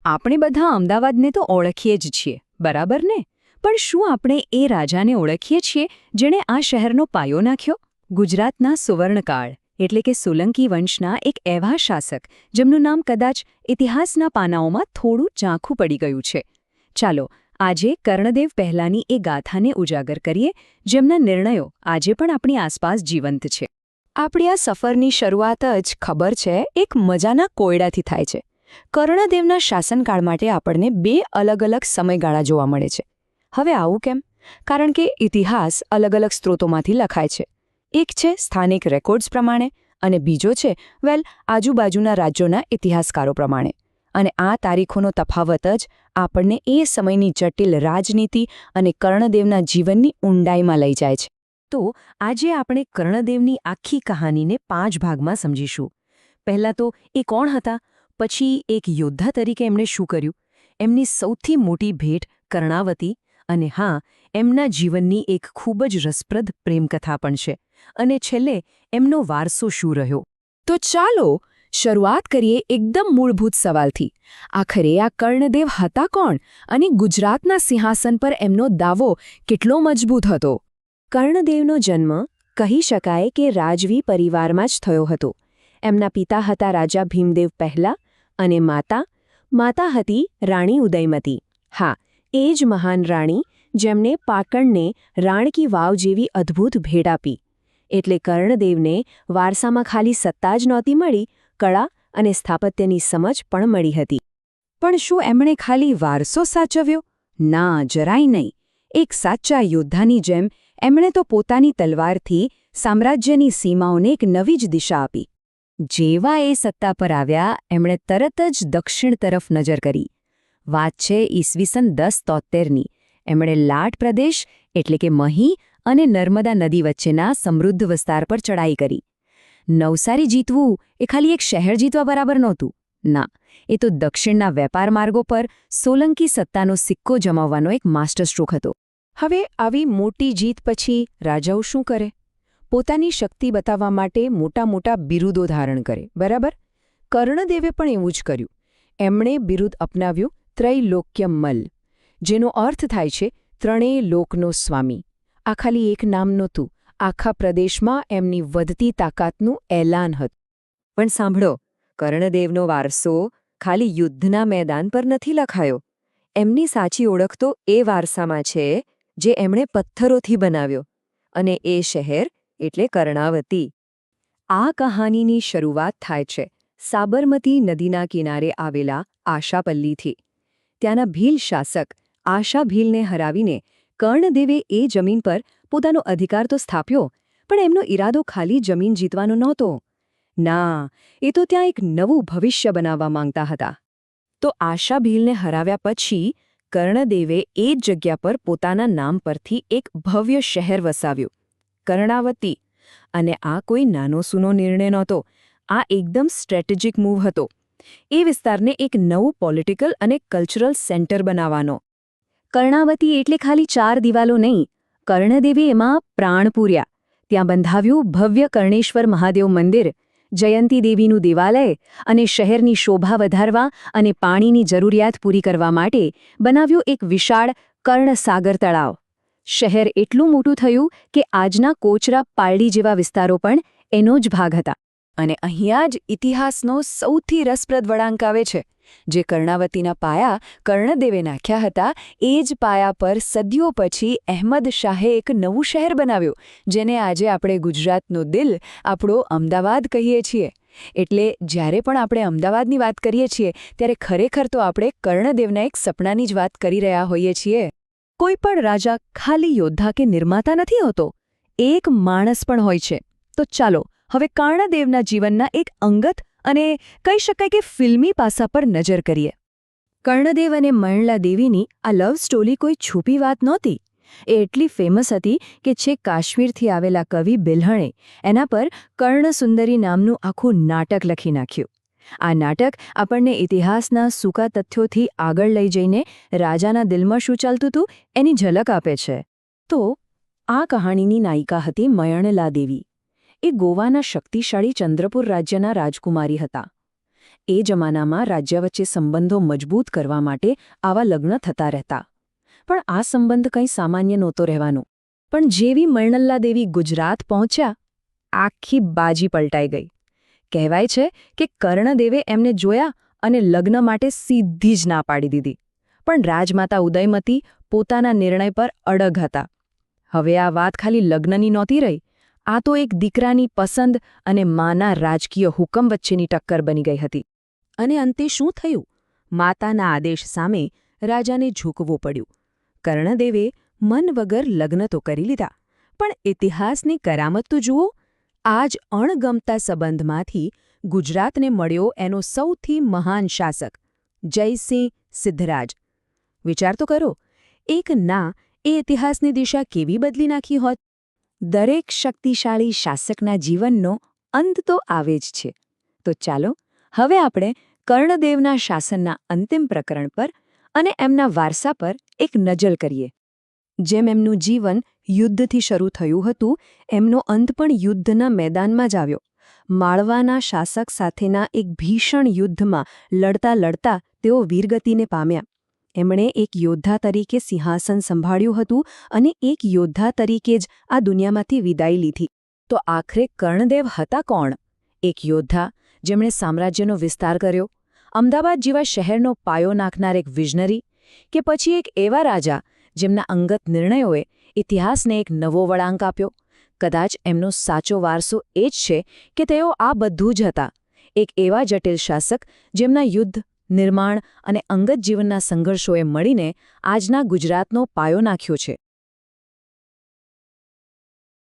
આપણે બધા અમદાવાદને તો ઓળખીએ જ છીએ, બરાબર ને? પણ શું આપણે એ રાજાને ઓળખીએ છીએ જેણે આ શહેરનો પાયો નાખ્યો? ગુજરાતના સુવર્ણકાળ એટલે કે સોલંકી વંશના એક એવા શાસક જેમનું નામ કદાચ ઇતિહાસના પાનાઓમાં થોડું ઝાંખું પડી ગયું છે. ચાલો આજે કર્ણદેવ પહેલાની એ ગાથાને ઉજાગર કરીએ, જેમના નિર્ણયો આજે પણ આપણી આસપાસ જીવંત છે. આપણી આ સફરની શરૂઆત જ ખબર છે એક મજાના કોયડાથી થાય છે. કર્ણદેવના શાસનકાળ માટે આપણને બે અલગ અલગ સમયગાળા જોવા મળે છે. હવે આવું કેમ? કારણ કે ઇતિહાસ અલગ અલગ સ્ત્રોતોમાંથી લખાય છે. એક છે સ્થાનિક રેકોર્ડ્સ પ્રમાણે અને બીજો છે આજુબાજુના રાજ્યોના ઇતિહાસકારો પ્રમાણે. અને આ તારીખોનો તફાવત જ આપણને એ સમયની જટિલ રાજનીતિ અને કર્ણદેવના જીવનની ઊંડાઈમાં લઈ જાય છે. તો આજે આપણે કર્ણદેવની આખી કહાનીને 5 ભાગમાં સમજીશું. પહેલાં તો એ કોણ હતા, પછી એક યોદ્ધા તરીકે એમણે શું કર્યું, એમની સૌથી મોટી ભેટ કર્ણાવતી, અને હા, એમના જીવનની એક ખૂબ જ રસપ્રદ પ્રેમકથા પણ છે, અને છેલ્લે એમનો વારસો શું રહ્યો. તો ચાલો શરૂઆત કરીએ એકદમ મૂળભૂત સવાલથી. આખરે આ કર્ણદેવ હતા કોણ અને ગુજરાતના સિંહાસન પર એમનો દાવો કેટલો મજબૂત હતો? કર્ણદેવનો જન્મ કહી શકાય કે રાજવી પરિવારમાં જ થયો હતો. એમના પિતા હતા રાજા ભીમદેવ પહેલા અને માતા હતી રાણી ઉદયમતી. હા, એ જ મહાન રાણી જેમણે પાટણને રાણકી વાવ જેવી અદ્ભુત ભેટ આપી. એટલે કર્ણદેવને વારસામાં ખાલી સત્તા જ નહોતી મળી, કળા અને સ્થાપત્યની સમજ પણ મળી હતી. પણ શું એમણે ખાલી વારસો સાચવ્યો? ના, જરાય નહીં. એક સાચા યોદ્ધાની જેમ એમણે તો પોતાની તલવારથી સામ્રાજ્યની સીમાઓને એક નવી જ દિશા આપી. જેવા એ સત્તા પર આવ્યા, એમણે તરત જ દક્ષિણ તરફ નજર કરી. વાત છે ઈસવીસન 1073ની. એમણે લાટ પ્રદેશ એટલે કે મહી અને નર્મદા નદી વચ્ચેના સમૃદ્ધ વિસ્તાર પર ચડાઈ કરી. નવસારી જીતવું એ ખાલી એક શહેર જીતવા બરાબર નહોતું. ના, એ તો દક્ષિણના વેપાર માર્ગો પર સોલંકી સત્તાનો સિક્કો જમાવવાનો એક માસ્ટરસ્ટ્રોક હતો. હવે આવી મોટી જીત પછી રાજાઓ શું કરે? પોતાની શક્તિ બતાવવા માટે મોટા બિરુદો ધારણ કરે, બરાબર? કર્ણદેવે પણ એવું જ કર્યું. એમણે બિરુદ અપનાવ્યું ત્રૈલોક્યમલ્લ, જેનો અર્થ થાય છે ત્રણેય લોકનો સ્વામી. આ ખાલી એક નામ નહોતું, આખા પ્રદેશમાં એમની વધતી તાકાતનું એલાન હતું. પણ સાંભળો, કર્ણદેવનો વારસો ખાલી યુદ્ધના મેદાન પર નથી લખાયો. એમની સાચી ઓળખ તો એ વારસામાં છે જે એમણે પથ્થરોથી બનાવ્યો, અને એ શહેર એટલે કર્ણાવતી. આ કહાનીની શરૂઆત થાય છે સાબરમતી નદીના કિનારે આવેલા આશાપલ્લીથી. ત્યાંના ભીલ શાસક આશા ભીલને હરાવીને કર્ણદેવે એ જમીન પર પોતાનો અધિકાર તો સ્થાપ્યો, પણ એમનો ઈરાદો ખાલી જમીન જીતવાનો નહોતો. ના, એ તો ત્યાં એક નવું ભવિષ્ય બનાવવા માંગતા હતા. તો આશા ભીલને હરાવ્યા પછી કર્ણદેવે એ જ જગ્યા પર પોતાના નામ પરથી એક ભવ્ય શહેર વસાવ્યું, કર્ણાવતી. અને આ કોઈ નાનો સૂનો નિર્ણય નહોતો. આ એકદમ સ્ટ્રેટેજિક મૂવ હતો. એ વિસ્તારને એક નવું પોલિટિકલ અને કલ્ચરલ સેન્ટર બનાવવાનો. કર્ણાવતી એટલે ખાલી 4 દિવાલો નહીં. કર્ણદેવે એમાં પ્રાણ પૂર્યા. ત્યાં બંધાવ્યું ભવ્ય કર્ણેશ્વર મહાદેવ મંદિર, જયંતી દેવીનું દેવાલય, અને શહેરની શોભા વધારવા અને પાણીની જરૂરિયાત પૂરી કરવા માટે બનાવ્યું એક વિશાળ કર્ણસાગર તળાવ. શહેર એટલું મોટું થયું કે આજના કોચરા પાલડી જેવા વિસ્તારો પણ એનો જ ભાગ હતા. અને અહીંયા જ ઇતિહાસનો સૌથી રસપ્રદ વળાંક આવે છે. જે કર્ણાવતીના પાયા કર્ણદેવે નાખ્યા હતા, એ જ પાયા પર સદીઓ પછી અહેમદ શાહે એક નવું શહેર બનાવ્યું, જેને આજે આપણે ગુજરાતનું દિલ, આપણો અમદાવાદ કહીએ છીએ. એટલે જ્યારે પણ આપણે અમદાવાદની વાત કરીએ છીએ, ત્યારે ખરેખર તો આપણે કર્ણદેવના એક સપનાની જ વાત કરી રહ્યા હોઈએ છીએ. કોઈ પણ રાજા ખાલી યોદ્ધા કે નિર્માતા નથી હોતો, એક માણસ પણ હોય છે. તો ચાલો હવે કર્ણદેવના જીવનના એક અંગત અને કહી શકાય કે ફિલ્મી પાસા પર નજર કરીએ. કર્ણદેવ અને મણલા દેવીની આ લવ સ્ટોરી કોઈ છુપી વાત નહોતી. એ એટલી ફેમસ હતી કે છેક કાશ્મીરથી આવેલા કવિ બિલ્હણે એના પર કર્ણસુંદરી નામનું આખું નાટક લખી નાખ્યું. આ નાટક આપણને ઇતિહાસના સૂકા તથ્યોથી આગળ લઈ જઈને રાજાના દિલમાં શું ચાલતું હતું એની ઝલક આપે છે. તો આ કહાણીની નાયિકા હતી મયણલા દેવી. એ ગોવાના શક્તિશાળી ચંદ્રપુર રાજ્યના રાજકુમારી હતા. એ જમાનામાં રાજ્ય વચ્ચે સંબંધો મજબૂત કરવા માટે આવા લગ્ન થતા રહેતા. પણ આ સંબંધ કંઈ સામાન્ય નહોતો રહેવાનો. પણ જેવી મરણલ્લા દેવી ગુજરાત પહોંચ્યા, આખી બાજી પલટાઈ ગઈ. કહેવાય છે કે કર્ણદેવે એમને જોયા અને લગ્ન માટે સીધી જ ના પાડી દીધી. પણ રાજમાતા ઉદયમતી પોતાના નિર્ણય પર અડગ હતા. હવે આ વાત ખાલી લગ્નની નહોતી રહી, આ તો એક દીકરાની પસંદ અને માના રાજકીય હુકમ વચ્ચેની ટક્કર બની ગઈ હતી. અને અંતે શું થયું? માતાના આદેશ સામે રાજાને ઝૂકવું પડ્યું. કર્ણદેવે મન વગર લગ્ન તો કરી લીધા, પણ ઇતિહાસની કરામત તો જુઓ. આ જ અણગમતા સંબંધમાંથી ગુજરાતને મળ્યો એનો સૌથી મહાન શાસક, જયસિંહ સિદ્ધરાજ. વિચાર તો કરો, એક ના એ ઇતિહાસની દિશા કેવી બદલી નાખી હોત. દરેક શક્તિશાળી શાસકના જીવનનો અંત તો આવે જ છે. તો ચાલો હવે આપણે કર્ણદેવના શાસનના અંતિમ પ્રકરણ પર અને એમના વારસા પર એક નજર કરીએ. જેમ એમનું જીવન યુદ્ધથી શરૂ થયું હતું, એમનો અંત પણ યુદ્ધના મેદાનમાં જ આવ્યો. માળવાના શાસક સાથેના એક ભીષણ યુદ્ધમાં લડતા લડતા તેઓ વીરગતિને પામ્યા. એમણે એક યોદ્ધા તરીકે સિંહાસન સંભાળ્યું હતું અને એક યોદ્ધા તરીકે જ આ દુનિયામાંથી વિદાય લીધી. તો આખરે કર્ણદેવ હતા કોણ? એક યોદ્ધા જેમણે સામ્રાજ્યનો વિસ્તાર કર્યો, અમદાવાદ જેવા શહેરનો પાયો નાખનાર એક વિઝનરી, કે પછી એક એવા રાજા જેમના અંગત નિર્ણયોએ ઇતિહાસને એક નવો વળાંક આપ્યો? કદાચ એમનો સાચો વારસો એ જ છે કે તેઓ આ બધું જ હતા, એક એવા જટિલ શાસક જેમના યુદ્ધ, નિર્માણ અને અંગત જીવનના સંઘર્ષોએ મળીને આજના ગુજરાતનો પાયો નાખ્યો છે.